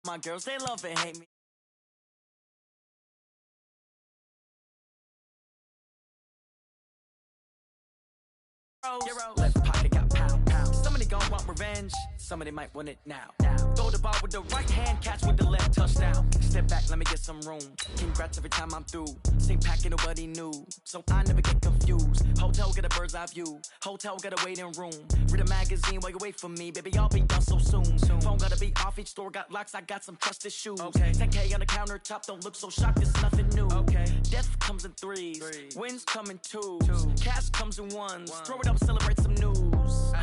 My girls, they love and hate me. Left pocket got pound, pound. Somebody gon' want revenge. Somebody might want it now. Throw the ball with the right hand, catch with the left, touchdown. Step back, let me get some room. Congrats every time I'm through. Same packet, nobody knew, so I never get confused. Hotel got a bird's eye view. Hotel got a waiting room. Read a magazine while you wait for me, baby. I'll be done so soon. Phone gotta be off. Each store got locks. I got some trusted shoes. 10K on the countertop. Don't look so shocked. It's nothing new. Death comes in threes. Wins come in twos. Cash comes in ones. Throw it up, celebrate some news.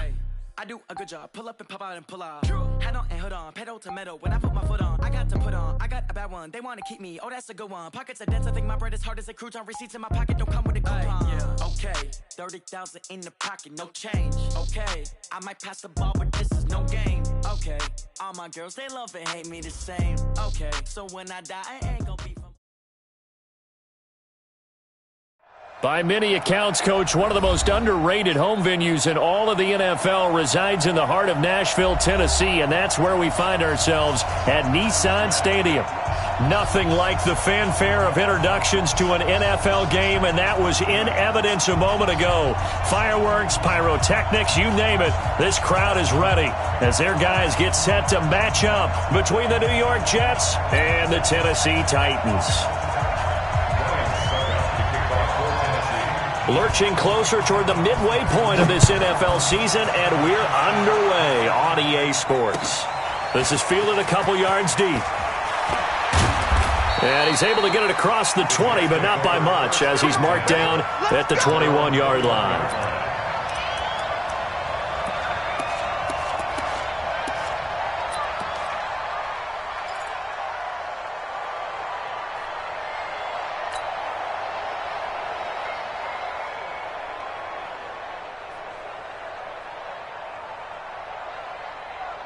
I do a good job. Pull up and pop out and pull off. Hat on and hood on. Pedal to metal. When I put my foot on, I got to put on. I got a bad one. They want to keep me. Oh, that's a good one. Pockets are dense. I think my bread is hard as a crouton. Receipts in my pocket don't come with a coupon. Okay, 30,000 in the pocket, no change. Okay, I might pass the ball, but this is no game. Okay, all my girls, they love and hate me the same. Okay, so when I die, I ain't gonna be from. By many accounts, Coach, one of the most underrated home venues in all of the NFL resides in the heart of Nashville, Tennessee, and that's where we find ourselves at Nissan Stadium. Nothing like the fanfare of introductions to an NFL game, and that was in evidence a moment ago. Fireworks, pyrotechnics, you name it, this crowd is ready as their guys get set to match up between the New York Jets and the Tennessee Titans. Lurching closer toward the midway point of this NFL season, and we're underway on EA Sports. This is fielded a couple yards deep. And he's able to get it across the 20, but not by much, as he's marked down at the 21-yard line.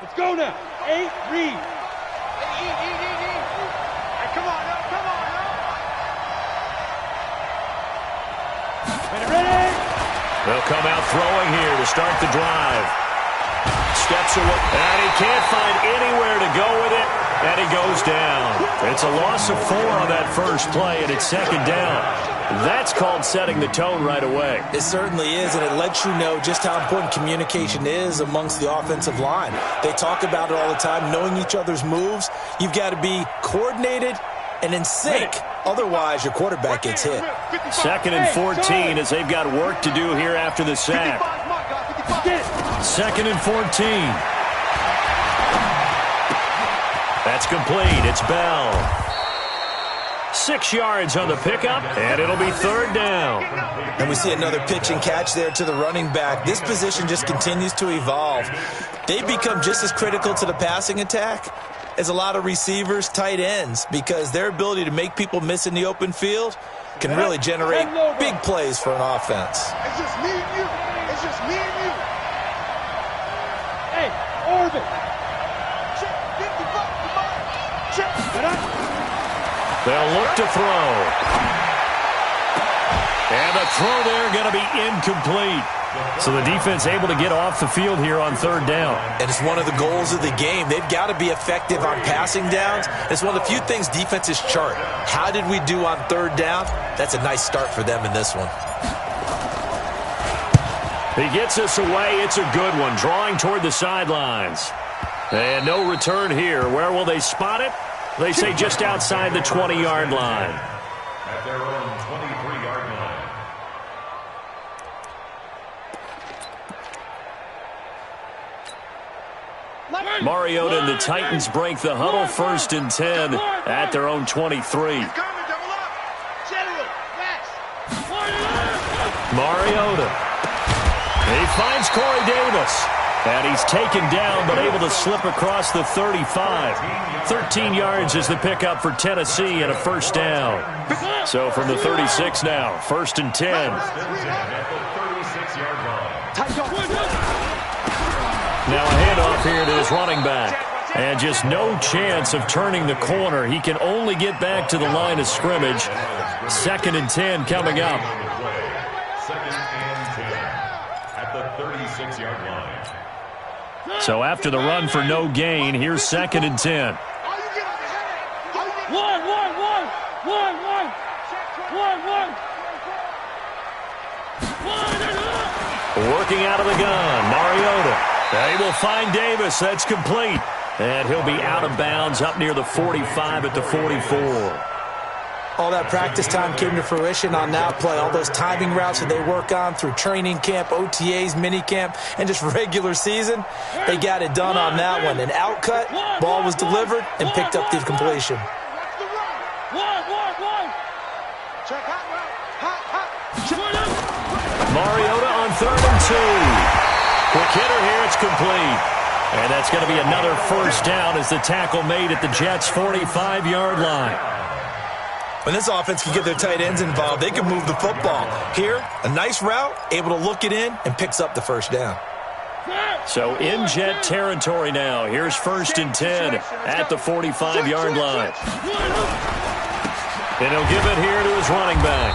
Let's go now. 8, read. Come on now, come on now. Ready? They'll come out throwing here to start the drive. Steps away, and he can't find anywhere to go with it, and he goes down. It's a loss of 4 on that first play, and it's second down. That's called setting the tone right away. It certainly is, and it lets you know just how important communication is amongst the offensive line. They talk about it all the time, knowing each other's moves. You've got to be coordinated and in sync. Otherwise, your quarterback gets hit. 2nd and 14 as they've got work to do here after the sack. 2nd and 14. That's complete. It's Bell. 6 yards on the pickup, and it'll be 3rd down. And we see another pitch and catch there to the running back. This position just continues to evolve. They become just as critical to the passing attack as a lot of receivers, tight ends, because their ability to make people miss in the open field can really generate big plays for an offense. It's just me and you. It's just me and you. Hey, Orbit. Check, 55, check. They'll look to throw. And the throw there going to be incomplete. So the defense able to get off the field here on 3rd down. And it's one of the goals of the game. They've got to be effective on passing downs. It's one of the few things defenses chart. How did we do on 3rd down? That's a nice start for them in this one. He gets us away. It's a good one, drawing toward the sidelines. And no return here. Where will they spot it? They say just outside the 20-yard line. At their own 23-yard line. Mariota and the Titans break the huddle, 1st and 10 at their own 23. Mariota. He finds Corey Davis. And he's taken down, but able to slip across the 35. 13 yards is the pickup for Tennessee and a 1st down. So from the 36 now, 1st and 10. Now a handoff here to his running back. And just no chance of turning the corner. He can only get back to the line of scrimmage. 2nd and 10 coming up. 2nd and 10 at the 36-yard line. So after the run for no gain, here's 2nd and 10. All you Working out of the gun, Mariota. They will find Davis. That's complete. And he'll be out of bounds up near the 45 at the 44. All that practice time came to fruition on that play. All those timing routes that they work on through training camp, OTAs, minicamp, and just regular season, they got it done on that one. An outcut, ball was delivered, and picked up the completion. Mariota on 3rd and 2. Quick hitter here, it's complete. And that's going to be another first down as the tackle made at the Jets' 45-yard line. When this offense can get their tight ends involved, they can move the football. Here, a nice route, able to look it in, and picks up the first down. So in Jet territory now. Here's 1st and 10 at the 45-yard line. And he'll give it here to his running back.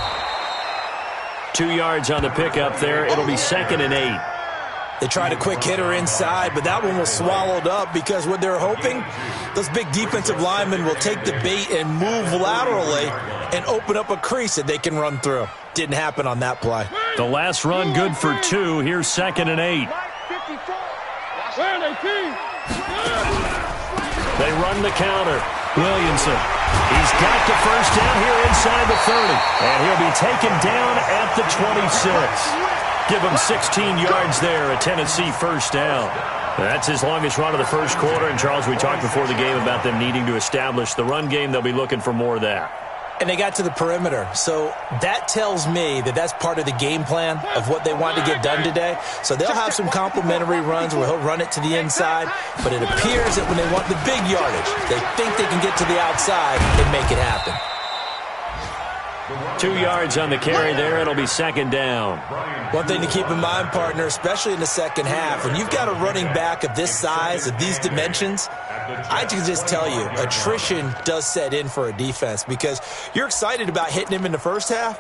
2 yards on the pickup there. It'll be 2nd and 8. They tried a quick hitter inside, but that one was swallowed up because what they're hoping, those big defensive linemen will take the bait and move laterally and open up a crease that they can run through. Didn't happen on that play. The last run good for 2. Here's 2nd and 8. They run the counter. Williamson. He's got the first down here inside the 30. And he'll be taken down at the 26. Give him 16 yards there, a Tennessee first down. That's his longest run of the first quarter. And, Charles, we talked before the game about them needing to establish the run game. They'll be looking for more of that. And they got to the perimeter. So that tells me that that's part of the game plan of what they want to get done today. So they'll have some complimentary runs where he'll run it to the inside. But it appears that when they want the big yardage, they think they can get to the outside and make it happen. 2 yards on the carry there. It'll be 2nd down. One thing to keep in mind, partner, especially in the second half, when you've got a running back of this size, of these dimensions, I can just tell you, attrition does set in for a defense because you're excited about hitting him in the first half.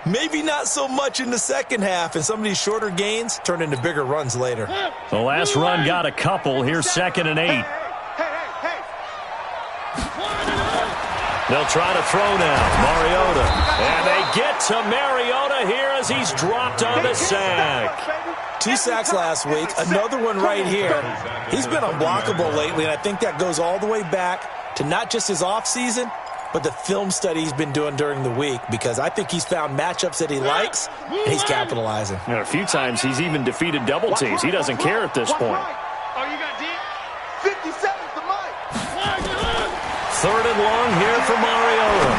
Maybe not so much in the second half, and some of these shorter gains turn into bigger runs later. The last run got a couple. Here's 2nd and 8. They'll try to throw now. Mariota. And they get to Mariota here as he's dropped on the sack. 2 sacks last week. Another one right here. He's been unblockable lately, and I think that goes all the way back to not just his offseason, but the film study he's been doing during the week, because I think he's found matchups that he likes, and he's capitalizing. And a few times he's even defeated double teams. He doesn't care at this point. Oh, you got deep? 57's the mic. 3rd and long here for Mariota.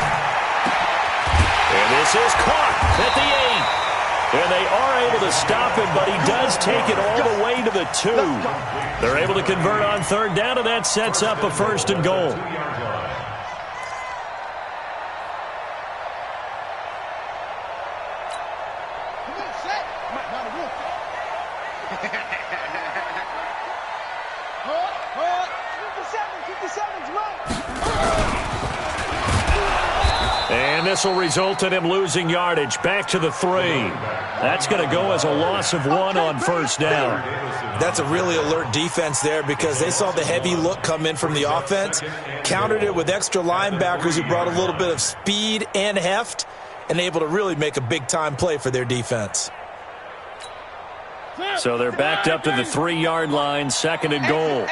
And this is caught at the 8. And they are able to stop him, but he does take it all the way to the 2. They're able to convert on 3rd down, and that sets up a 1st and goal. And this will result in him losing yardage back to the 3. That's going to go as a loss of 1 on 1st down. That's a really alert defense there because they saw the heavy look come in from the offense, countered it with extra linebackers who brought a little bit of speed and heft, and able to really make a big-time play for their defense. So they're backed up to the 3-yard line, 2nd and goal.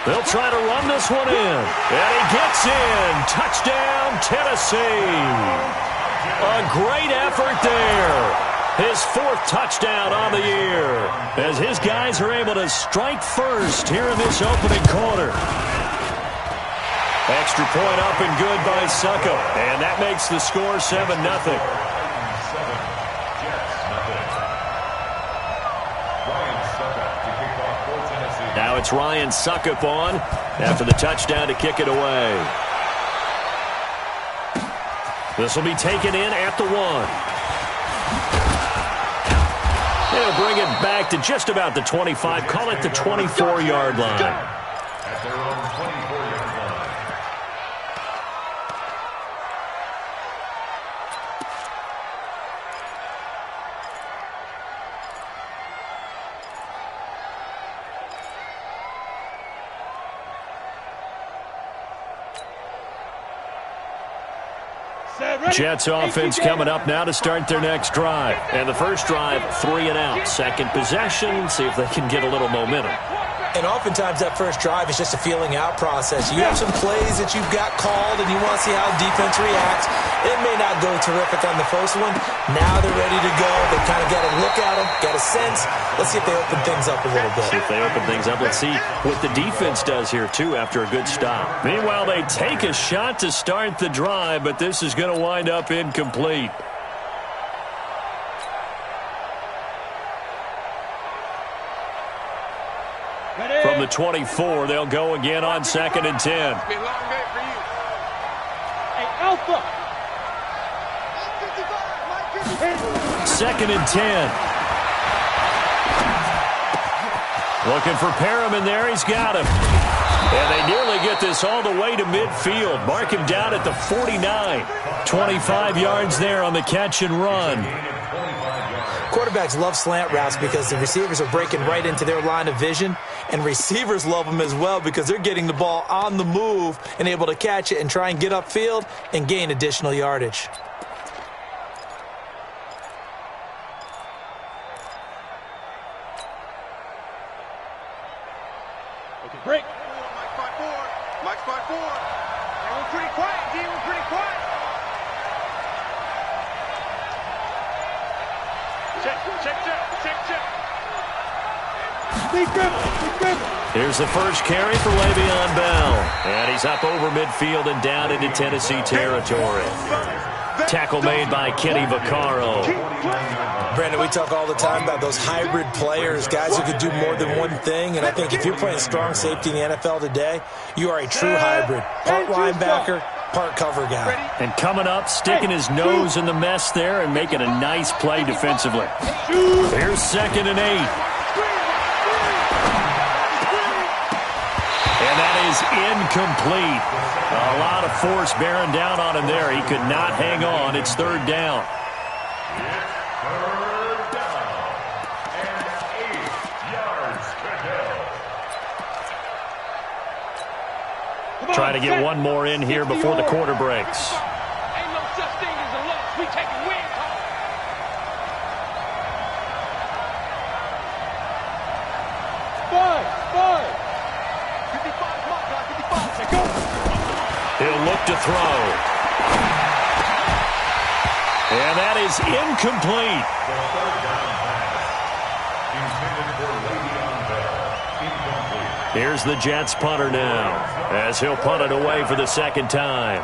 They'll try to run this one in. And he gets in. Touchdown, Tennessee. A great effort there. His 4th touchdown on the year as his guys are able to strike first here in this opening quarter. Extra point up and good by Suckup. And that makes the score 7-0. Now it's Ryan Suckup on after the touchdown to kick it away. This will be taken in at the 1. They'll bring it back to just about the 25. Call it the 24-yard line. At their own 24-yard line. Jets offense coming up now to start their next drive. And the first drive, 3 and out. Second possession, see if they can get a little momentum. And oftentimes that first drive is just a feeling out process. You have some plays that you've got called and you want to see how defense reacts. It may not go terrific on the first one. Now they're ready to go. They kind of got a look at them, got a sense. Let's see if they open things up a little bit. See if they open things up. Let's see what the defense does here, too, after a good stop. Meanwhile, they take a shot to start the drive, but this is going to wind up incomplete. From the 24, they'll go again on 2nd and 10. Hey, Alpha. 2nd and 10. Looking for Perriman there. He's got him. And they nearly get this all the way to midfield. Mark him down at the 49. 25 yards there on the catch and run. Quarterbacks love slant routes because the receivers are breaking right into their line of vision, and receivers love them as well because they're getting the ball on the move and able to catch it and try and get upfield and gain additional yardage. Okay, break. Mike's by 4. Mike's by 4. They were pretty quiet, D. We're pretty quiet. Check. Here's the first carry for Le'Veon Bell. And he's up over midfield and down into Tennessee territory. Tackle made by Kenny Vaccaro. Brandon, we talk all the time about those hybrid players, guys who could do more than one thing. And I think if you're playing strong safety in the NFL today, you are a true hybrid. Part linebacker, part cover guy. And coming up, sticking his nose in the mess there and making a nice play defensively. Here's 2nd and 8. And that is incomplete. A lot of force bearing down on him there. He could not hang on. It's 3rd down. Trying to get one more in here before the quarter breaks. Ain't no such thing as a loss. We take a win. 5. 55, mark, 55. Check go. He'll look to throw. And that is incomplete. Here's the Jets punter now, as he'll punt it away for the 2nd time.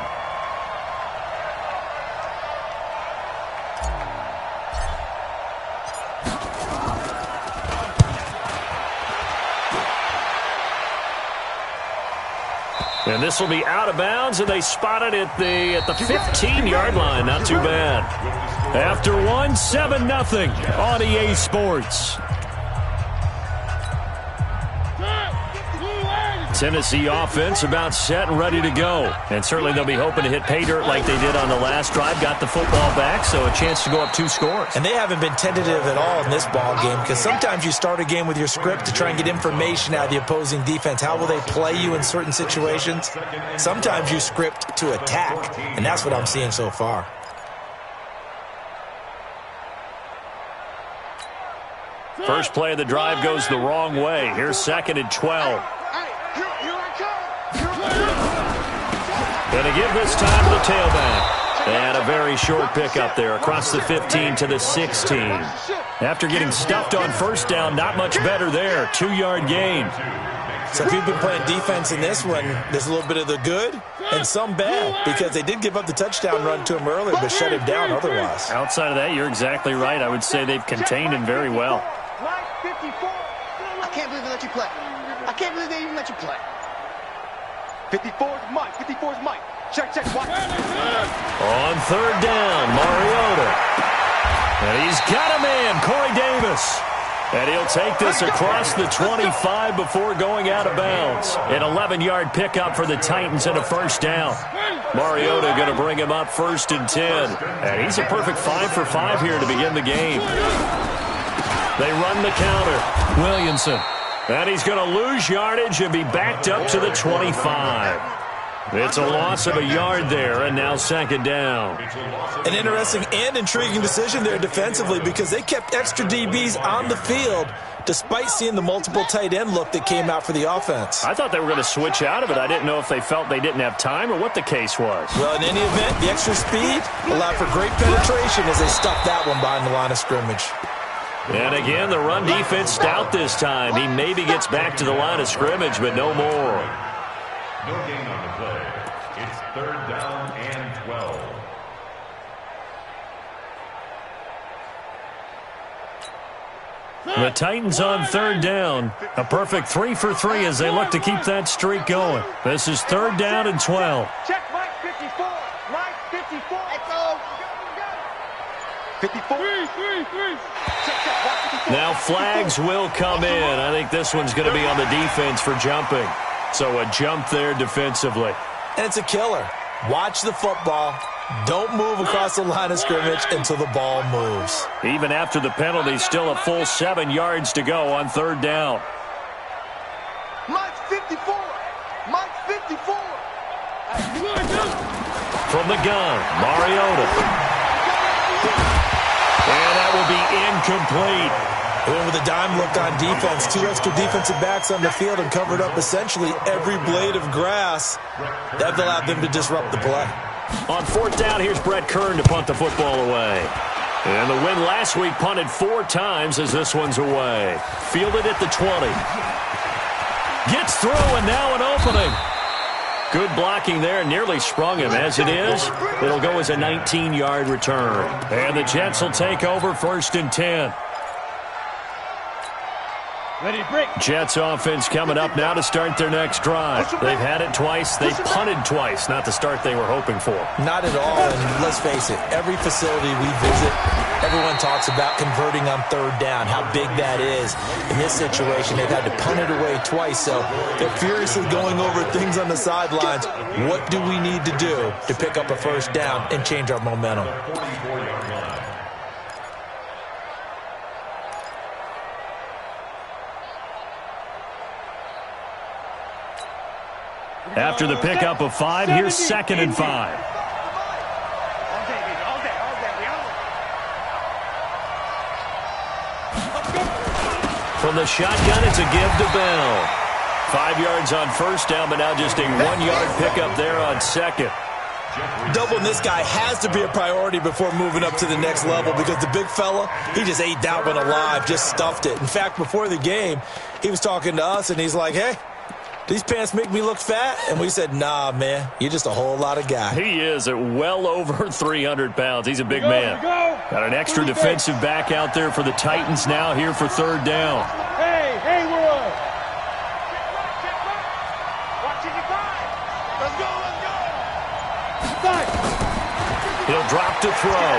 And this will be out of bounds, and they spot it at the 15-yard line. Not too bad. After one, 7-0 on EA Sports. Tennessee offense about set and ready to go. And certainly they'll be hoping to hit pay dirt like they did on the last drive. Got the football back, so a chance to go up 2 scores. And they haven't been tentative at all in this ball game because sometimes you start a game with your script to try and get information out of the opposing defense. How will they play you in certain situations? Sometimes you script to attack, and that's what I'm seeing so far. First play of the drive goes the wrong way. Here's 2nd and 12. Going to give this time to the tailback. And a very short pickup there across the 15 to the 16. After getting stuffed on first down, not much better there. 2-yard gain. So if you've been playing defense in this one, there's a little bit of the good and some bad because they did give up the touchdown run to him earlier but shut him down otherwise. Outside of that, you're exactly right. I would say they've contained him very well. I can't believe they let you play. I can't believe they even let you play. 54's Mike. 54's Mike. Check, watch. On 3rd down, Mariota. And he's got a man, Corey Davis. And he'll take this across the 25 before going out of bounds. An 11-yard pickup for the Titans and a first down. Mariota going to bring him up 1st and 10. And he's a perfect 5 for 5 here to begin the game. They run the counter. Williamson. And he's going to lose yardage and be backed up to the 25. It's a loss of a yard there, and now second down. An interesting and intriguing decision there defensively because they kept extra DBs on the field despite seeing the multiple tight end look that came out for the offense. I thought they were going to switch out of it. I didn't know if they felt they didn't have time or what the case was. Well, in any event, the extra speed allowed for great penetration as they stuffed that one behind the line of scrimmage. And again, the run defense stout this time. He maybe gets back to the line of scrimmage, but no more. No gain on the play. It's third down and 12. The Titans on third down. A perfect 3 for 3 as they look to keep that streak going. This is third down and 12. Check Mike 54. Mike 54. Let's go. 54. Now flags will come in. I think this one's going to be on the defense for jumping. So a jump there defensively. And it's a killer. Watch the football. Don't move across the line of scrimmage until the ball moves. Even after the penalty, still a full 7 yards to go on third down. Mike 54. Mike 54. From the gun, Mariota. And that will be incomplete. They went with a dime look on defense. 2 extra defensive backs on the field and covered up essentially every blade of grass. That allowed them to disrupt the play. On fourth down, here's Brett Kern to punt the football away. And the win last week punted 4 times as this one's away. Fielded at the 20. Gets through, and now an opening. Good blocking there, nearly sprung him. As it is, it'll go as a 19-yard return. And the Jets will take over first and 10. Ready, break. Jets offense coming up now to start their next drive. They've had it twice. They've punted twice. Not the start they were hoping for. Not at all, and let's face it, every facility we visit, everyone talks about converting on third down, how big that is. In this situation, they've had to punt it away twice, so they're furiously going over things on the sidelines. What do we need to do to pick up a first down and change our momentum? After the pickup of 5, here's second and 5. From the shotgun, it's a give to Bell. 5 yards on first down, but now just a 1-yard pickup there on second. Doubling this guy has to be a priority before moving up to the next level because the big fella, he just ate that one alive, just stuffed it. In fact, before the game, he was talking to us, and he's like, hey, these pants make me look fat? And we said, nah, man, you're just a whole lot of guy. He is at well over 300 pounds. He's a big man. Got an extra defensive back out there for the Titans now here for third down. Hey, we're on. Watching the five. Let's go. He'll drop to throw.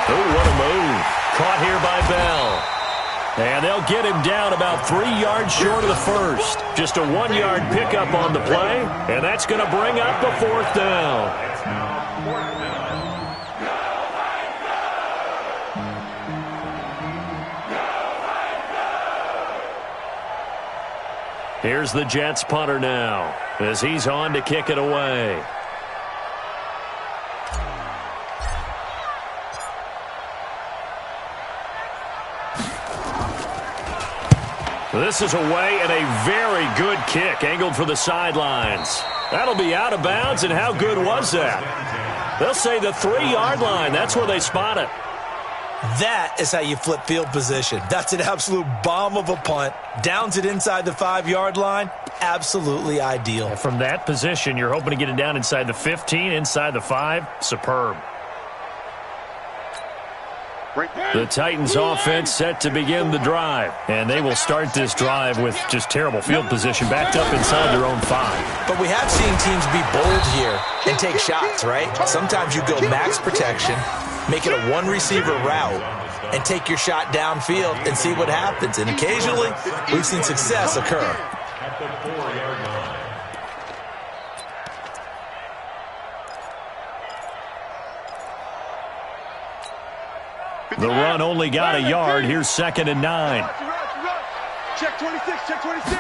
Oh, what a move. Caught here by Bell. And they'll get him down about 3 yards short of the first. Just a 1-yard pickup on the play, and that's going to bring up the fourth down. Here's the Jets punter now as he's on to kick it away. This is away and a very good kick angled for the sidelines. That'll be out of bounds, and how good was that? They'll say the 3-yard line. That's where they spot it. That is how you flip field position. That's an absolute bomb of a punt. Downs it inside the 5-yard line. Absolutely ideal. And from that position, you're hoping to get it down inside the 15, inside the 5. Superb. The Titans offense set to begin the drive, and they will start this drive with just terrible field position backed up inside their own 5. But we have seen teams be bold here and take shots, right? Sometimes you go max protection, make it a 1-receiver route, and take your shot downfield and see what happens. And occasionally, we've seen success occur. At the 4-yard line. The run only got a yard. Here's second and 9. Check 26, check 26.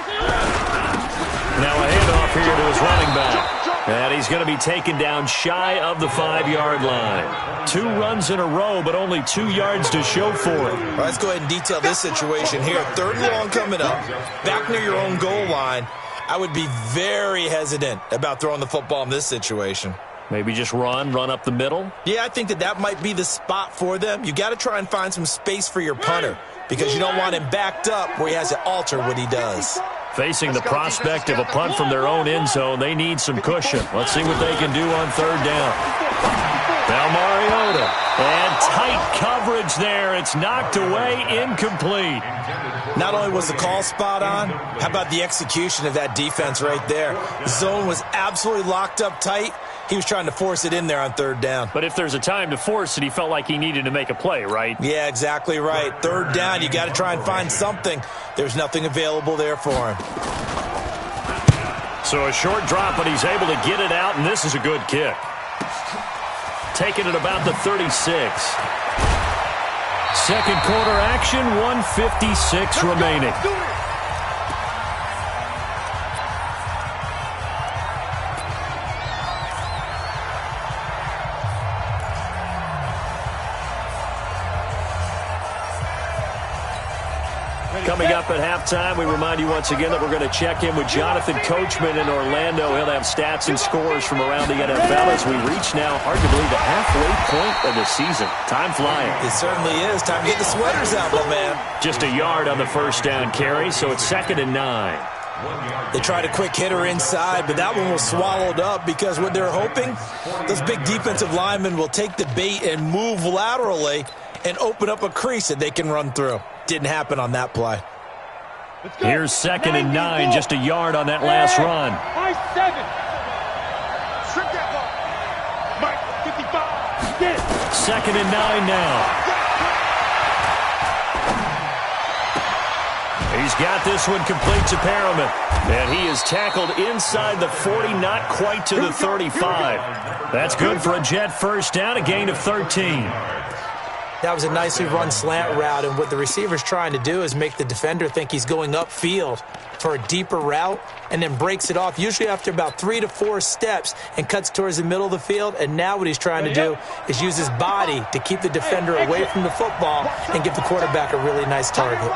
Now a handoff here to his running back. And he's going to be taken down shy of the 5-yard line. 2 runs in a row, but only 2 yards to show for it. All right, let's go ahead and detail this situation here. 3rd and long coming up, back near your own goal line. I would be very hesitant about throwing the football in this situation. Maybe just run up the middle? Yeah, I think that might be the spot for them. You got to try and find some space for your punter because you don't want him backed up where he has to alter what he does. Facing the prospect of a punt from their own end zone, they need some cushion. Let's see what they can do on 3rd down. Now Mariota. And tight coverage there. It's knocked away, incomplete. Not only was the call spot on, how about the execution of that defense right there? The zone was absolutely locked up tight. He was trying to force it in there on 3rd down. But if there's a time to force it, he felt like he needed to make a play, right? Yeah, exactly right. 3rd down, you got to try and find something. There's nothing available there for him. So a short drop, but he's able to get it out, and this is a good kick. Taking it about the 36. Second quarter action, 1:56 remaining. Coming up at halftime, we remind you once again that we're going to check in with Jonathan Coachman in Orlando. He'll have stats and scores from around the NFL as we reach now, hard to believe, the halfway point of the season. Time flying. It certainly is. Time to get the sweaters out, my man. Just a yard on the first down carry, so it's 2nd and 9. They tried a quick hitter inside, but that one was swallowed up because what they're hoping, those big defensive linemen will take the bait and move laterally and open up a crease that they can run through. Didn't happen on that play. Here's 2nd and 9, just a yard on that last run. High 7. Strip that ball. Mike, 55. Get it. 2nd and 9 now. He's got this one complete to Perriman. And he is tackled inside the 40, not quite to the 35. That's good for a Jet first down, a gain of 13. That was a nicely run slant route, and what the receiver's trying to do is make the defender think he's going upfield for a deeper route and then breaks it off, usually after about 3 to 4 steps, and cuts towards the middle of the field. And now what he's trying to do is use his body to keep the defender away from the football and give the quarterback a really nice target.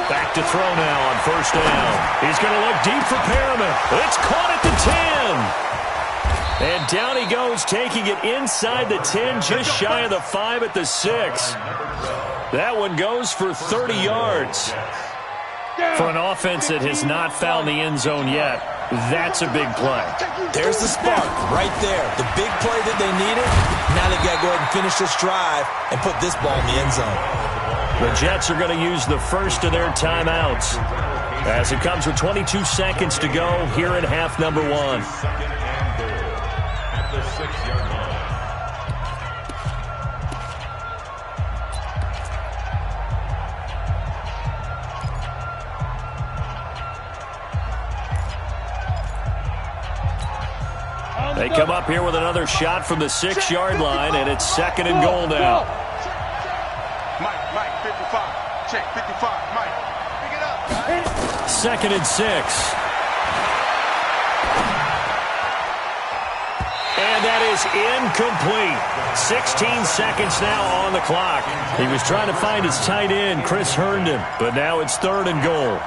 Back to throw now on first down. He's going to look deep for Perriman. It's caught at the 10. And down he goes, taking it inside the 10, just shy of the 5 at the 6. That one goes for 30 yards. For an offense that has not found the end zone yet, that's a big play. There's the spark right there. The big play that they needed. Now they got to go ahead and finish this drive and put this ball in the end zone. The Jets are going to use the first of their timeouts as it comes with 22 seconds to go here in half number 1. The 6-yard line. They come up here with another shot from the 6-yard line, and it's 2nd and goal now. Mike, 55. Check, 55. Mike, pick it up. 2nd and 6. And that is incomplete. 16 seconds now on the clock. He was trying to find his tight end, Chris Herndon, but now it's 3rd and goal.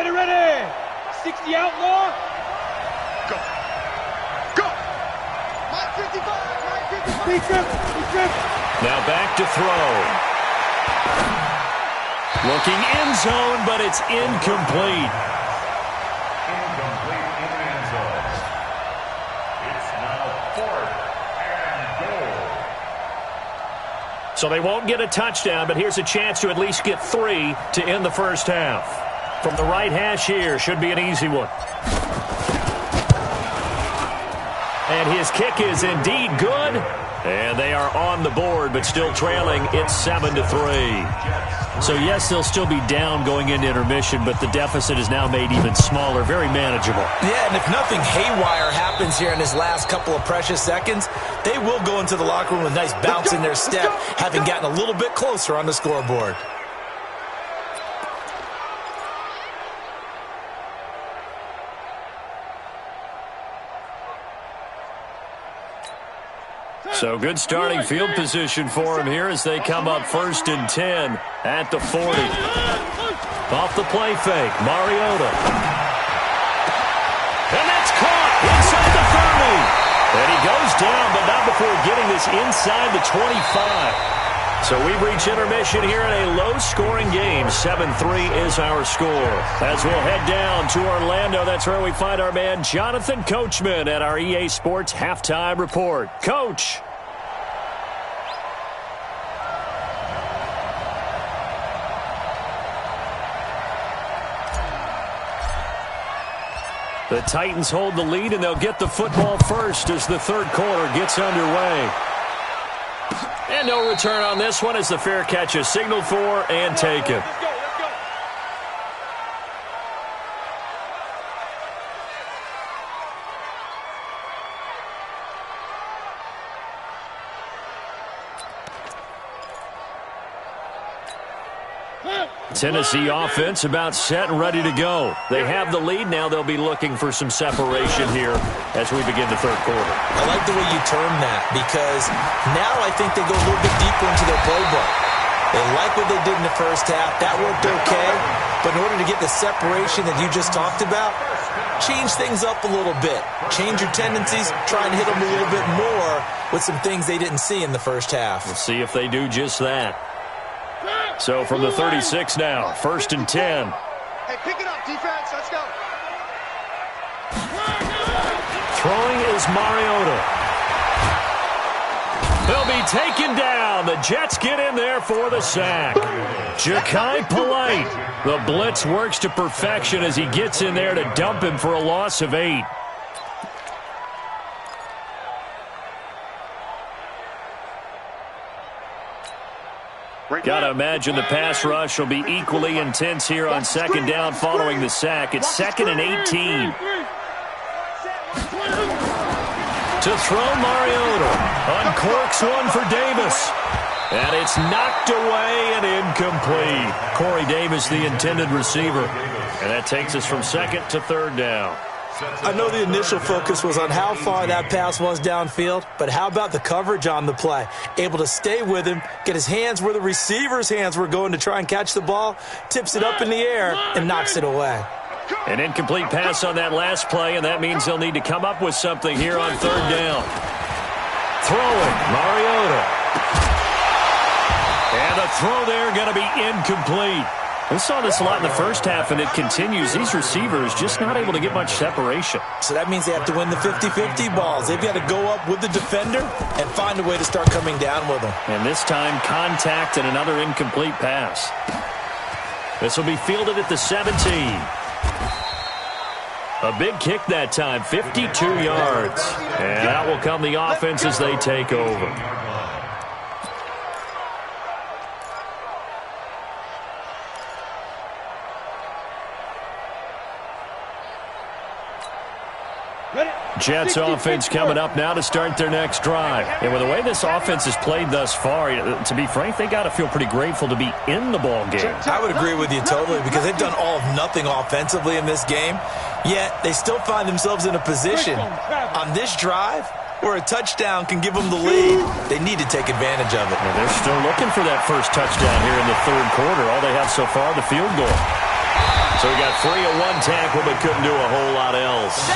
Ready. 60 outlaw. Go. Mike 55. He tripped. Now back to throw. Looking end zone, but it's incomplete. Incomplete in the end zone. It's now 4th and goal. So they won't get a touchdown, but here's a chance to at least get 3 to end the first half. From the right hash here, should be an easy one. And his kick is indeed good. And they are on the board, but still trailing. It's 7-3. So, yes, they'll still be down going into intermission, but the deficit is now made even smaller. Very manageable. Yeah, and if nothing haywire happens here in his last couple of precious seconds, they will go into the locker room with a nice bounce in their step, having gotten a little bit closer on the scoreboard. So good starting field position for him here as they come up 1st and 10 at the 40. Off the play fake, Mariota. And that's caught inside the 30. And he goes down, but not before getting this inside the 25. So we reach intermission here in a low-scoring game. 7-3 is our score. As we'll head down to Orlando, that's where we find our man Jonathan Coachman at our EA Sports Halftime Report. Coach. The Titans hold the lead, and they'll get the football first as the third quarter gets underway. And no return on this one as the fair catch is signaled for and taken. Tennessee offense about set and ready to go. They have the lead. Now they'll be looking for some separation here as we begin the third quarter. I like the way you term that because now I think they go a little bit deeper into their playbook. They like what they did in the first half. That worked okay. But in order to get the separation that you just talked about, change things up a little bit. Change your tendencies. Try and hit them a little bit more with some things they didn't see in the first half. We'll see if they do just that. So from the 36 now, 1st and 10. Hey, pick it up, defense. Let's go. Throwing is Mariota. They'll be taken down. The Jets get in there for the sack. Ja'Kai Polite. The blitz works to perfection as he gets in there to dump him for a loss of 8. Got to imagine the pass rush will be equally intense here on 2nd down following the sack. It's 2nd and 18. To throw Mariota. Uncorks one for Davis. And it's knocked away and incomplete. Corey Davis, the intended receiver. And that takes us from 2nd to 3rd down. I know the initial focus was on how far that pass was downfield, but how about the coverage on the play? Able to stay with him, get his hands where the receiver's hands were going to try and catch the ball, tips it up in the air, and knocks it away. An incomplete pass on that last play, and that means they'll need to come up with something here on 3rd down. Throwing, Mariota. And the throw there going to be incomplete. We saw this a lot in the first half, and it continues. These receivers just not able to get much separation. So that means they have to win the 50-50 balls. They've got to go up with the defender and find a way to start coming down with them. And this time, contact and another incomplete pass. This will be fielded at the 17. A big kick that time, 52 yards. And out will come the offense as they take over. Jets offense coming up now to start their next drive. And with the way this offense has played thus far, to be frank, they got to feel pretty grateful to be in the ball game. I would agree with you totally because they've done all of nothing offensively in this game, yet they still find themselves in a position on this drive where a touchdown can give them the lead. They need to take advantage of it. And they're still looking for that first touchdown here in the third quarter. All they have so far, the field goal. So we got 3 of 1 tackle, but couldn't do a whole lot else.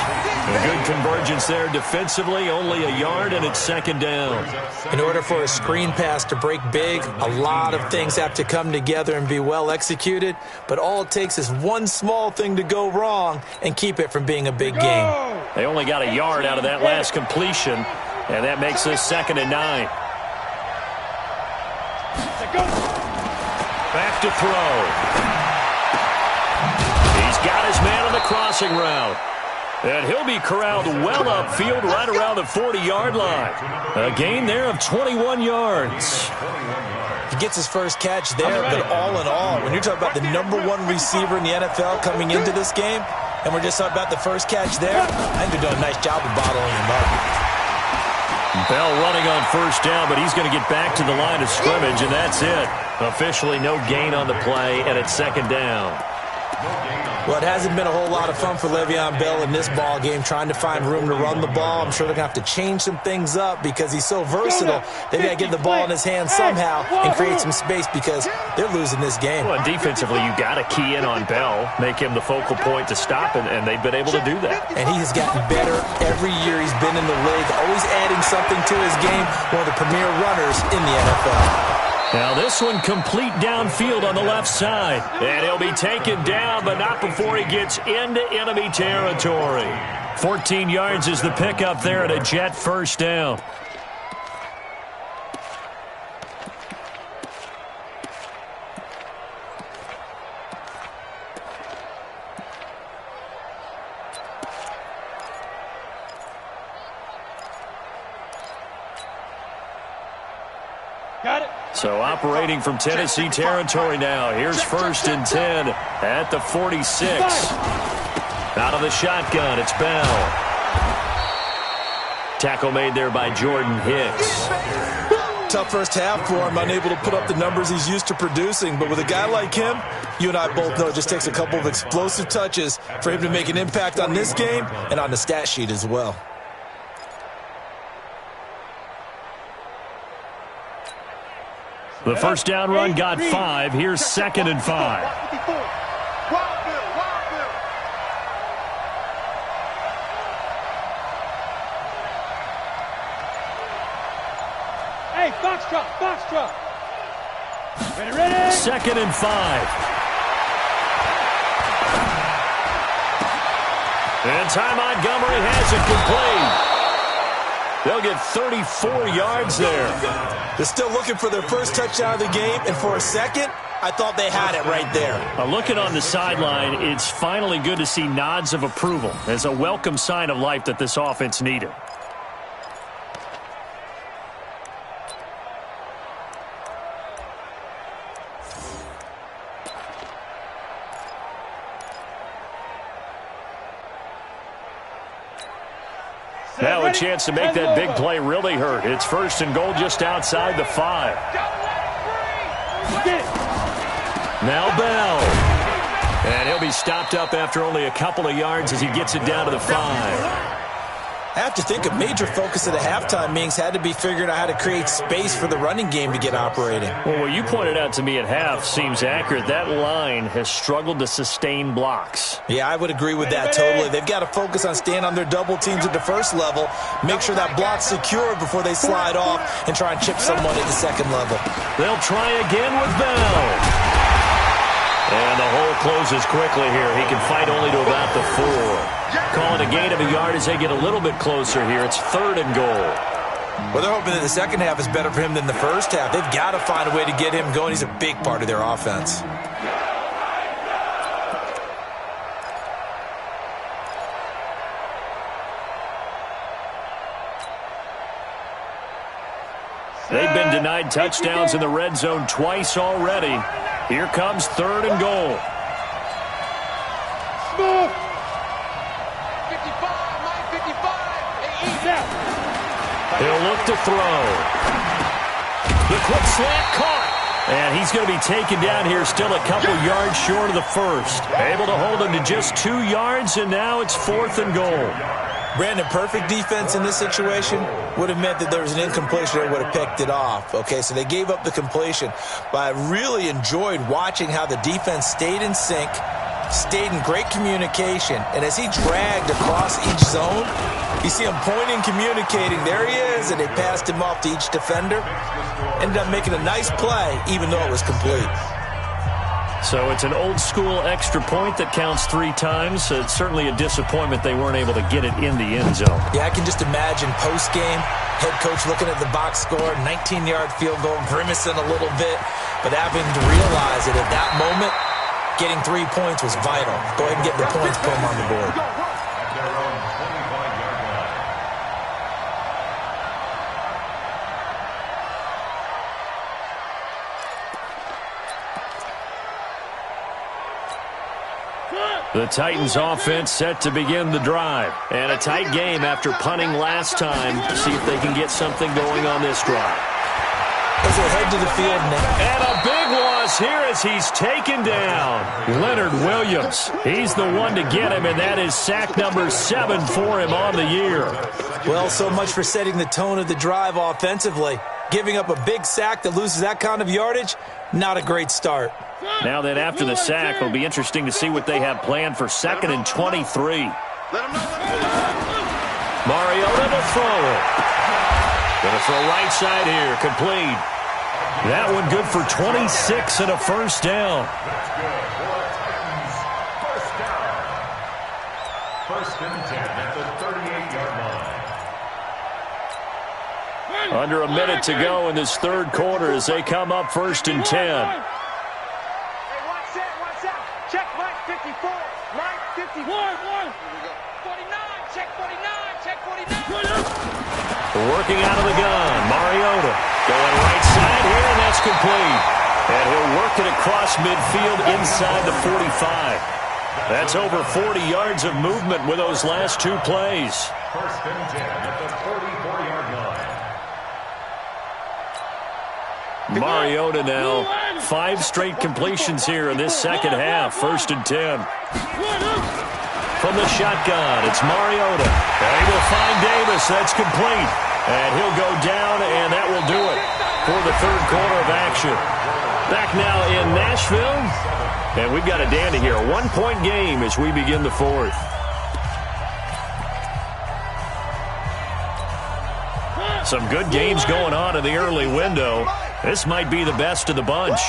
A good convergence there defensively, only a yard, and it's 2nd down. In order for a screen pass to break big, a lot of things have to come together and be well executed, but all it takes is one small thing to go wrong and keep it from being a big game. They only got a yard out of that last completion, and that makes this 2nd and 9. Back to throw. He's got his man on the crossing route. And he'll be corralled well upfield right around the 40-yard line. A gain there of 21 yards. He gets his first catch there, but all in all, when you're talking about the #1 receiver in the NFL coming into this game, and we're just talking about the first catch there, I think they're doing a nice job of bottling him up. Bell running on first down, but he's going to get back to the line of scrimmage, and that's it. Officially no gain on the play, and it's second down. Well, it hasn't been a whole lot of fun for Le'Veon Bell in this ball game, trying to find room to run the ball. I'm sure they're going to have to change some things up because he's so versatile. They've got to get the ball in his hands somehow and create some space because they're losing this game. Well, defensively, you got to key in on Bell, make him the focal point to stop, and they've been able to do that. And he has gotten better every year he's been in the league, always adding something to his game, one of the premier runners in the NFL. Now this one complete downfield on the left side. And he'll be taken down, but not before he gets into enemy territory. 14 yards is the pickup there at a Jet first down. Got it. So operating from Tennessee territory now. Here's first and 10 at the 46. Out of the shotgun, it's Bell. Tackle made there by Jordan Hicks. Tough first half for him, unable to put up the numbers he's used to producing. But with a guy like him, you and I both know it just takes a couple of explosive touches for him to make an impact on this game and on the stat sheet as well. The first down run got 5. Here's second and 5. Hey, Foxtrot. Ready. Second and 5. And Ty Montgomery has it complete. They'll get 34 yards there. They're still looking for their first touchdown of the game, and for a second, I thought they had it right there. Looking on the sideline, it's finally good to see nods of approval. It's a welcome sign of life that this offense needed. Now a chance to make that big play really hurt. It's first and goal just outside the 5. Now Bell. And he'll be stopped up after only a couple of yards as he gets it down to the 5. I have to think a major focus of the halftime meetings had to be figuring out how to create space for the running game to get operating. Well, what you pointed out to me at half seems accurate. That line has struggled to sustain blocks. Yeah, I would agree with that totally. They've got to focus on staying on their double teams at the first level, make sure that block's secured before they slide off and try and chip someone at the second level. They'll try again with Bell. And the hole closes quickly here. He can fight only to about the 4. Calling a gain of a yard as they get a little bit closer here. It's third and goal. Well, they're hoping that the second half is better for him than the first half. They've got to find a way to get him going. He's a big part of their offense. They've been denied touchdowns in the red zone twice already. Here comes third and goal. Smooth. 55. He'll look to throw. The quick slant caught. And he's going to be taken down here, still a couple yards short of the first. Able to hold him to just 2 yards, and now it's fourth and goal. Brandon, perfect defense in this situation would have meant that there was an incompletion that would have picked it off. Okay, so they gave up the completion. But I really enjoyed watching how the defense stayed in sync, stayed in great communication, and as he dragged across each zone, you see him pointing, communicating. There he is, and they passed him off to each defender. Ended up making a nice play, even though it was complete. So it's an old-school extra point that counts 3 times. It's certainly a disappointment they weren't able to get it in the end zone. Yeah, I can just imagine post-game, head coach looking at the box score, 19-yard field goal, grimacing a little bit, but having to realize that at that moment, getting 3 points was vital. Go ahead and get the points, put them on the board. their own 25-yard line. The Titans offense set to begin the drive. And a tight game after punting last time. See if they can get something going on this drive. As they head to the field now. And a big loss here as he's taken down. Leonard Williams. He's the one to get him, and that is sack number 7 for him on the year. Well, so much for setting the tone of the drive offensively. Giving up a big sack that loses that kind of yardage, not a great start. Now then, after the sack, it'll be interesting to see what they have planned for 2nd and 23. Mariota to throw it. Going to throw right side here, complete. That one good for 26 and a first down. That's good for Titans. First down. First and 10 at the 38-yard line. Under a minute to go in this third quarter as they come up 1st and 10. Watch out. Check Mike 54. Mike 54. 49. Check 49. Check 49. Working out of the gun. Mariota going right side here, and that's complete. And he'll work it across midfield inside the 45. That's over 40 yards of movement with those last 2 plays. First and 10 at the 44-yard line. Mariota now, 5 straight completions here in this second half. 1st and 10. From the shotgun, it's Mariota. And he will find Davis. That's complete. And he'll go down, and that will do it for the third quarter of action. Back now in Nashville. And we've got a dandy here. A 1-point game as we begin the fourth. Some good games going on in the early window. This might be the best of the bunch.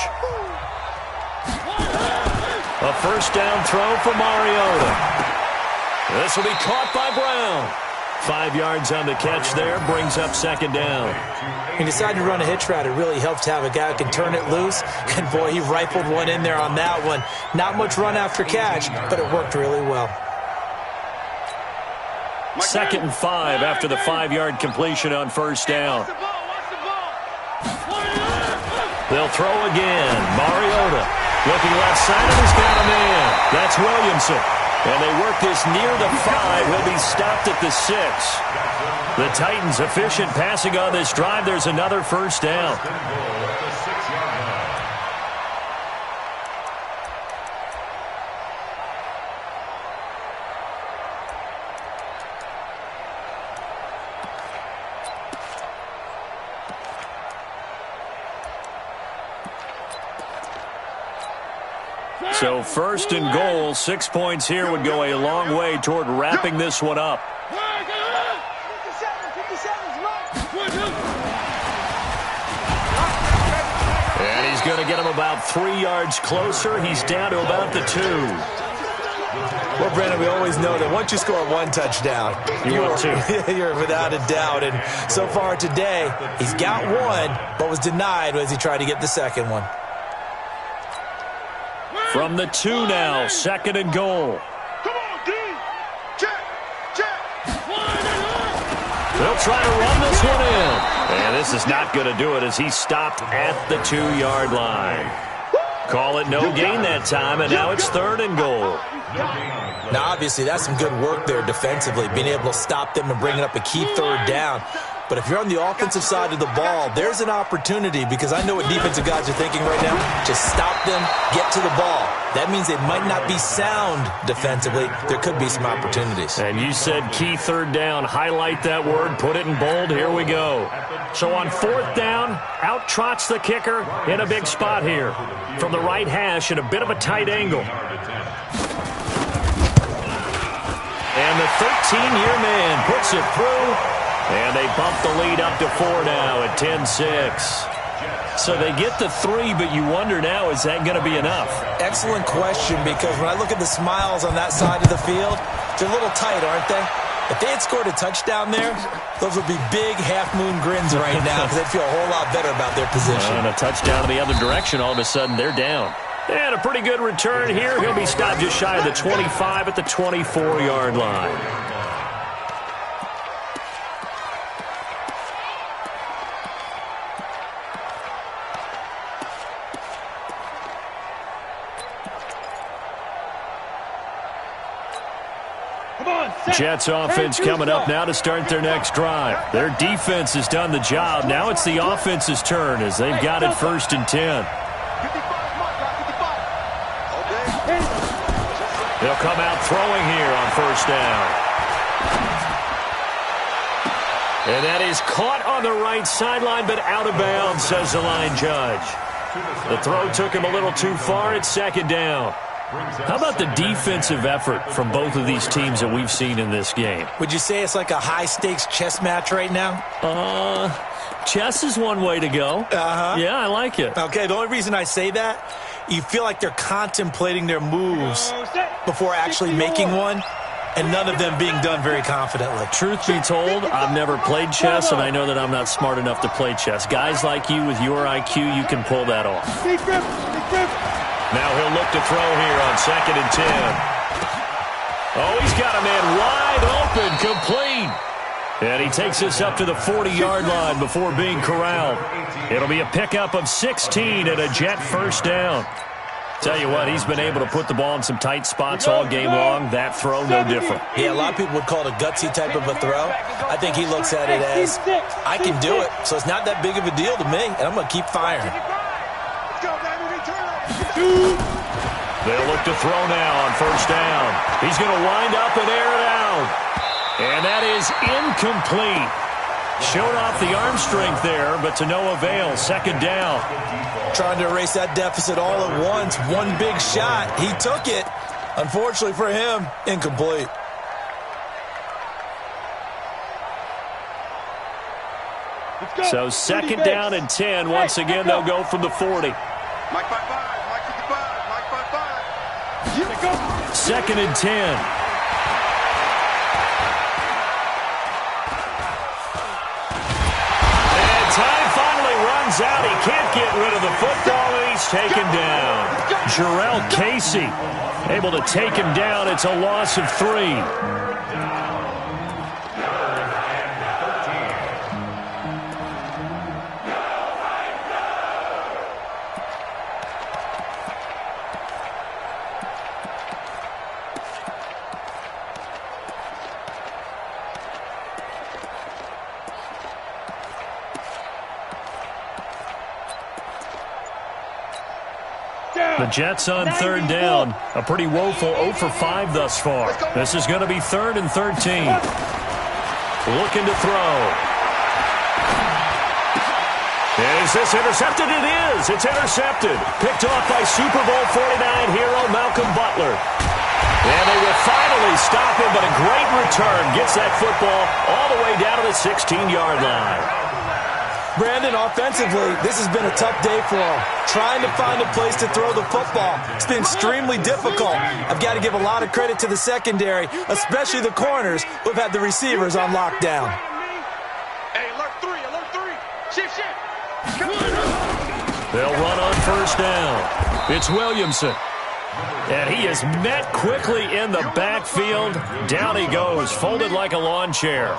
A first down throw for Mariota. This will be caught by Brown. 5 yards on the catch there, brings up 2nd down. He decided to run a hitch route. It really helped to have a guy who can turn it loose. And, boy, he rifled one in there on that one. Not much run after catch, but it worked really well. 2nd and 5 after the 5-yard completion on first down. They'll throw again. Mariota looking left side, and he's got a man. That's Williamson. And they work this near the 5. He'll be stopped at the 6. The Titans efficient passing on this drive. There's another first down. So 1st and goal, 6 points here would go a long way toward wrapping this one up. And he's going to get him about 3 yards closer. He's down to about the 2. Well, Brandon, we always know that once you score 1 touchdown, you're without a doubt. And so far today, he's got 1, but was denied as he tried to get the second one. From the 2 now, 2nd and goal. Come on, D. Check. They'll try to run this one in. And this is not going to do it as he stopped at the 2-yard line. Call it no gain that time, and now it's 3rd and goal. Now, obviously, that's some good work there defensively, being able to stop them and bringing up a key 3rd down. But if you're on the offensive side of the ball, there's an opportunity because I know what defensive guys are thinking right now. Just stop them, get to the ball. That means they might not be sound defensively. There could be some opportunities. And you said key 3rd down. Highlight that word. Put it in bold. Here we go. So on 4th down, out trots the kicker in a big spot here. From the right hash at a bit of a tight angle. And the 13-year man puts it through. And they bump the lead up to 4 now at 10-6. So they get the 3, but you wonder now, is that going to be enough? Excellent question, because when I look at the smiles on that side of the field, they're a little tight, aren't they? If they had scored a touchdown there, those would be big half-moon grins right now because they'd feel a whole lot better about their position. And a touchdown in the other direction, all of a sudden they're down. And a pretty good return here. He'll be stopped just shy of the 25 at the 24-yard line. Jets offense coming up now to start their next drive. Their defense has done the job. Now it's the offense's turn as they've got it 1st and 10. They'll come out throwing here on 1st down. And that is caught on the right sideline, but out of bounds, says the line judge. The throw took him a little too far. It's 2nd down. How about the defensive effort from both of these teams that we've seen in this game? Would you say it's like a high-stakes chess match right now? Chess is one way to go. Yeah, I like it. Okay, the only reason I say that, you feel like they're contemplating their moves before actually making one, and none of them being done very confidently. Truth be told, I've never played chess, and I know that I'm not smart enough to play chess. Guys like you with your IQ, you can pull that off. Now he'll look to throw here on 2nd and 10. Oh, he's got a man wide open, complete. And he takes us up to the 40-yard line before being corralled. It'll be a pickup of 16 and a Jet 1st down. Tell you what, he's been able to put the ball in some tight spots all game long. That throw, no different. Yeah, a lot of people would call it a gutsy type of a throw. I think he looks at it as, I can do it, so it's not that big of a deal to me, and I'm going to keep firing. They'll look to throw now on 1st down. He's going to wind up and air it out. And that is incomplete. Showed off the arm strength there, but to no avail. 2nd down. Trying to erase that deficit all at once. One big shot. He took it. Unfortunately for him, incomplete. So 2nd down and 10. Once again, they'll go from the 40. Mike 5-5, Mike 55, Mike 5-5. 2nd and 10. And time finally runs out. He can't get rid of the football, and he's taken down. Jarrell Casey able to take him down. It's a loss of 3. The Jets on 3rd down. A pretty woeful 0 for 5 thus far. This is going to be 3rd and 13. Looking to throw. Is this intercepted? It is. It's intercepted. Picked off by Super Bowl 49 hero Malcolm Butler. And they will finally stop him, but a great return gets that football all the way down to the 16-yard line. Brandon, offensively, this has been a tough day for him. Trying to find a place to throw the football. It's been extremely difficult. I've got to give a lot of credit to the secondary, especially the corners who've had the receivers on lockdown. Hey, alert 3, alert 3. Shift. They'll run on 1st down. It's Williamson. And he is met quickly in the backfield. Down he goes, folded like a lawn chair.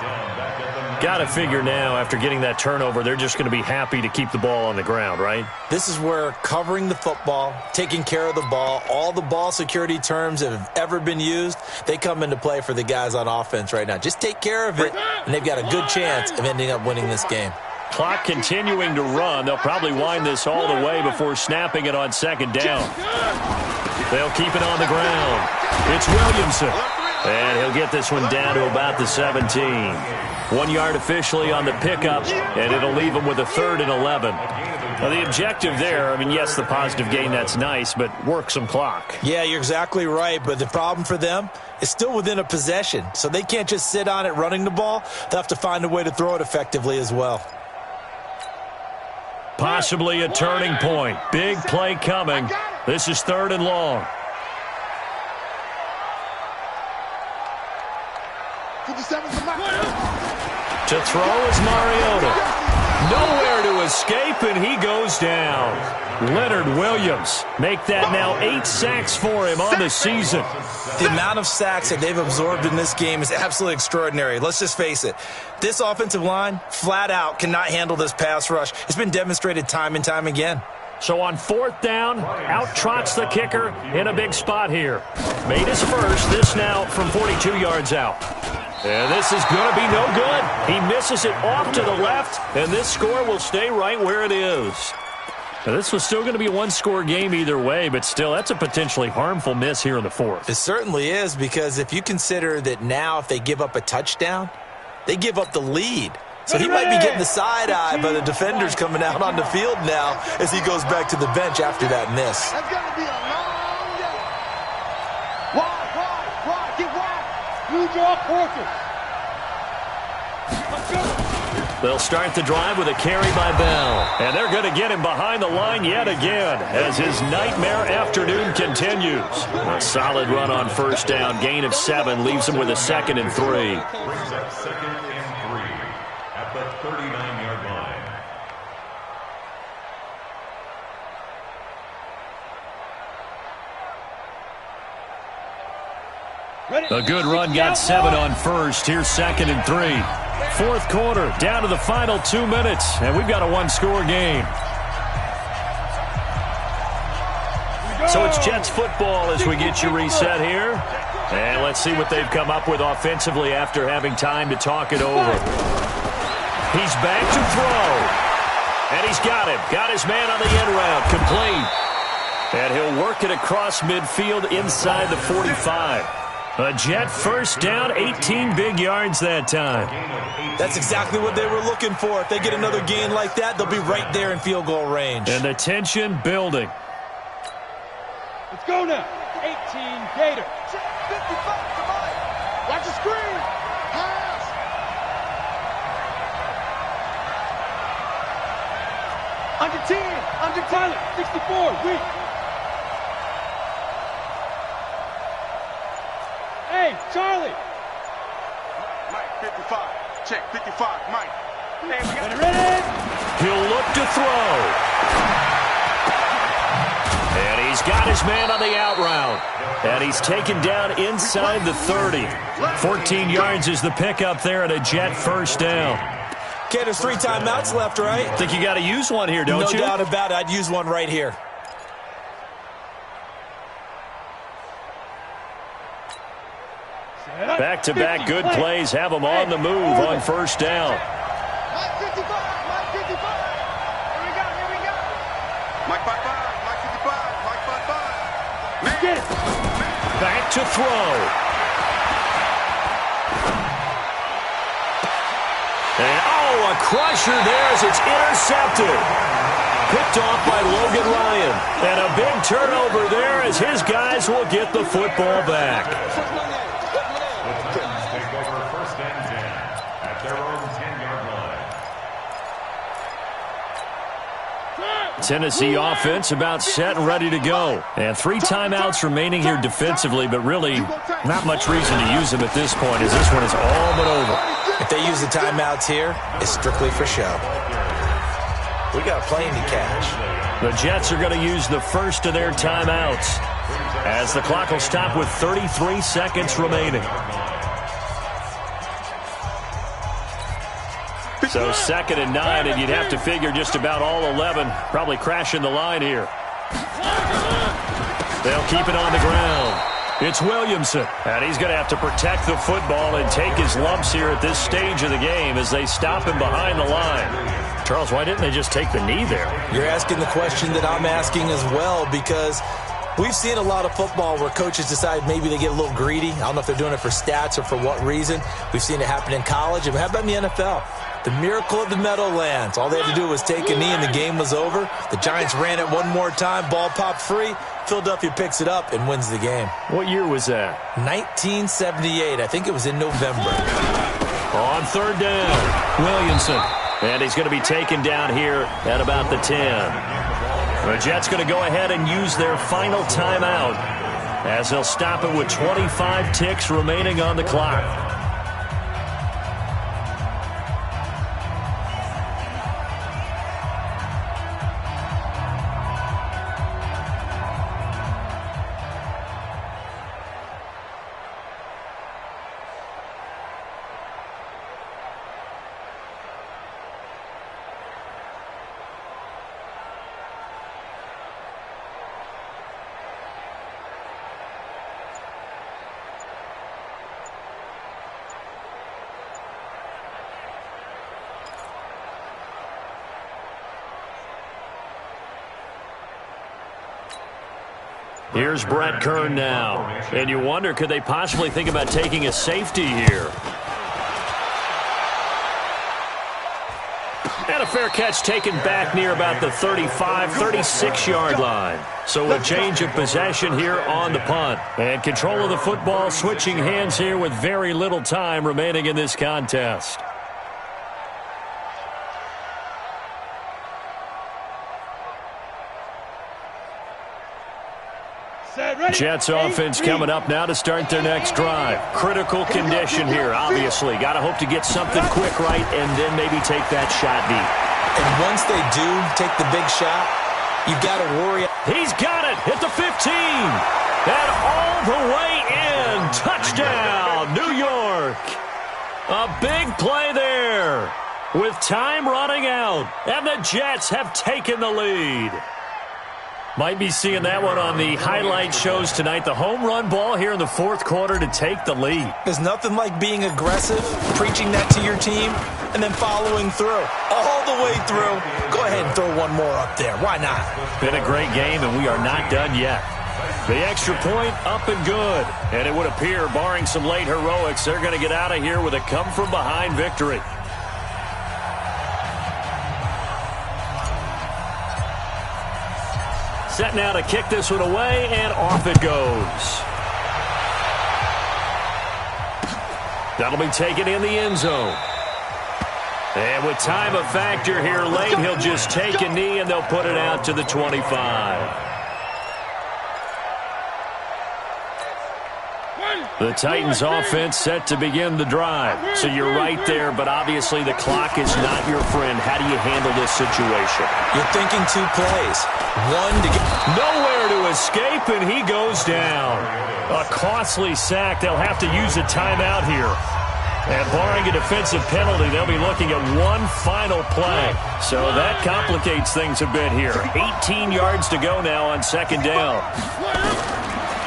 Got to figure now, after getting that turnover, they're just going to be happy to keep the ball on the ground, right? This is where covering the football, taking care of the ball, all the ball security terms that have ever been used, they come into play for the guys on offense right now. Just take care of it, and they've got a good chance of ending up winning this game. Clock continuing to run. They'll probably wind this all the way before snapping it on 2nd down. They'll keep it on the ground. It's Williamson. And he'll get this one down to about the 17. 1 yard officially on the pickup, and it'll leave him with a 3rd and 11. Now, the objective there, I mean, yes, the positive gain, that's nice, but work some clock. Yeah, you're exactly right, but the problem for them is still within a possession, so they can't just sit on it running the ball. They'll have to find a way to throw it effectively as well. Possibly a turning point. Big play coming. This is 3rd and long. To throw is Mariota. Nowhere to escape, and he goes down. Leonard Williams make that now 8 sacks for him on the season. The amount of sacks that they've absorbed in this game is absolutely extraordinary. Let's just face it. This offensive line, flat out, cannot handle this pass rush. It's been demonstrated time and time again. So on 4th down, out trots the kicker in a big spot here. Made his first, this now from 42 yards out. And this is going to be no good. He misses it off to the left, and this score will stay right where it is. Now, this was still going to be a one-score game either way, but still, that's a potentially harmful miss here in the 4th. It certainly is, because if you consider that now if they give up a touchdown, they give up the lead. So he might be getting the side eye by the defenders coming out on the field now as he goes back to the bench after that miss. That's going to be a long day. Wide, get wide. Blue jaw fortress. Let's go. They'll start the drive with a carry by Bell. And they're going to get him behind the line yet again as his nightmare afternoon continues. A solid run on 1st down. Gain of 7 leaves him with a 2nd and 3. Brings up 2nd and 3 at the 39-yard line. A good run got 7 on 1st. Here's 2nd and 3. 4th quarter, down to the final 2 minutes, and we've got a one-score game. So it's Jets football as we get you reset here. And let's see what they've come up with offensively after having time to talk it over. He's back to throw. And he's got him. Got his man on the end route. Complete. And he'll work it across midfield inside the 45. A Jet 1st down, 18 big yards that time. That's exactly what they were looking for. If they get another gain like that, they'll be right there in field goal range. And the tension building. Let's go now. 18 Gator. 55 to Mike. Watch the screen. Pass. Under 10. Under Tyler. 64. Weak. Hey, Charlie. Mike, 55. Check, 55. Mike. Hey, we got ready. He'll look to throw. And he's got his man on the out route. And he's taken down inside the 30. 14 yards is the pickup there at a Jet 1st down. Okay, there's 3 timeouts left, right? Think you got to use one here, don't you? No doubt about it. I'd use one right here. Back-to-back good plays have them on the move on 1st down. Mike 55. Mike 55. Here we go. Mike 55. Mike 55. Mike 55. Man. Get it. Back to throw. And, a crusher there as it's intercepted. Picked off by Logan Ryan. And a big turnover there as his guys will get the football back. Take over 1st and 10 at their own 10-yard line. Tennessee offense about set and ready to go. And 3 timeouts remaining here defensively, but really not much reason to use them at this point as this one is all but over. If they use the timeouts here, it's strictly for show. We got a plane to catch. The Jets are going to use the first of their timeouts as the clock will stop with 33 seconds remaining. So 2nd and 9, and you'd have to figure just about all 11 probably crashing the line here. They'll keep it on the ground. It's Williamson, and he's going to have to protect the football and take his lumps here at this stage of the game as they stop him behind the line. Charles, why didn't they just take the knee there? You're asking the question that I'm asking as well, because we've seen a lot of football where coaches decide maybe they get a little greedy. I don't know if they're doing it for stats or for what reason. We've seen it happen in college, and how about in the NFL? The miracle of the Meadowlands. All they had to do was take a knee and the game was over. The Giants ran it one more time. Ball popped free. Philadelphia picks it up and wins the game. What year was that? 1978. I think it was in November. On 3rd down, Williamson. And he's going to be taken down here at about the 10. The Jets going to go ahead and use their final timeout as they'll stop it with 25 ticks remaining on the clock. Here's Brett Kern now. And you wonder, could they possibly think about taking a safety here? And a fair catch taken back near about the 35, 36-yard line. So a change of possession here on the punt. And control of the football switching hands here with very little time remaining in this contest. Jets offense coming up now to start their next drive. Critical condition here, obviously. Got to hope to get something quick right and then maybe take that shot deep. And once they do take the big shot, you've got to worry. He's got it at the 15. And all the way in. Touchdown, New York. A big play there with time running out. And the Jets have taken the lead. Might be seeing that one on the highlight shows tonight. The home run ball here in the fourth quarter to take the lead. There's nothing like being aggressive, preaching that to your team, and then following through. All the way through. Go ahead and throw one more up there. Why not? Been a great game, and we are not done yet. The extra point up and good. And it would appear, barring some late heroics, they're going to get out of here with a come-from-behind victory. Set now to kick this one away, and off it goes. That'll be taken in the end zone. And with time a factor here late, he'll just take a knee, and they'll put it out to the 25. The Titans offense set to begin the drive. So you're right there, but obviously the clock is not your friend. How do you handle this situation? You're thinking two plays. One to get nowhere to escape, and he goes down. A costly sack. They'll have to use a timeout here. And barring a defensive penalty, they'll be looking at one final play. So that complicates things a bit here. 18 yards to go now on second down.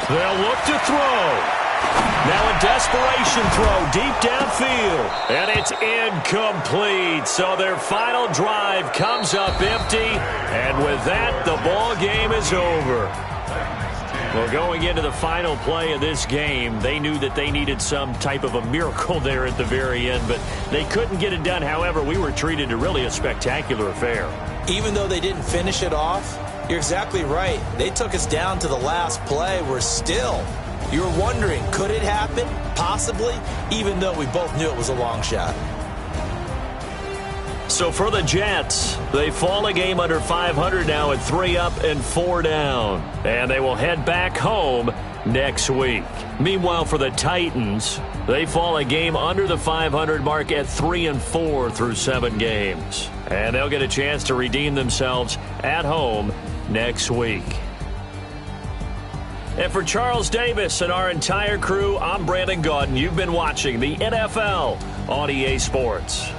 They'll look to throw. Now a desperation throw deep downfield. And it's incomplete. So their final drive comes up empty. And with that, the ball game is over. Well, going into the final play of this game, they knew that they needed some type of a miracle there at the very end, but they couldn't get it done. However, we were treated to really a spectacular affair. Even though they didn't finish it off, you're exactly right. They took us down to the last play. We're still... You're wondering, could it happen? Possibly, even though we both knew it was a long shot. So for the Jets, they fall a game under 500 now at 3 up and 4 down. And they will head back home next week. Meanwhile, for the Titans, they fall a game under the 500 mark at 3 and 4 through 7 games. And they'll get a chance to redeem themselves at home next week. And for Charles Davis and our entire crew, I'm Brandon Gaudin. You've been watching the NFL on EA Sports.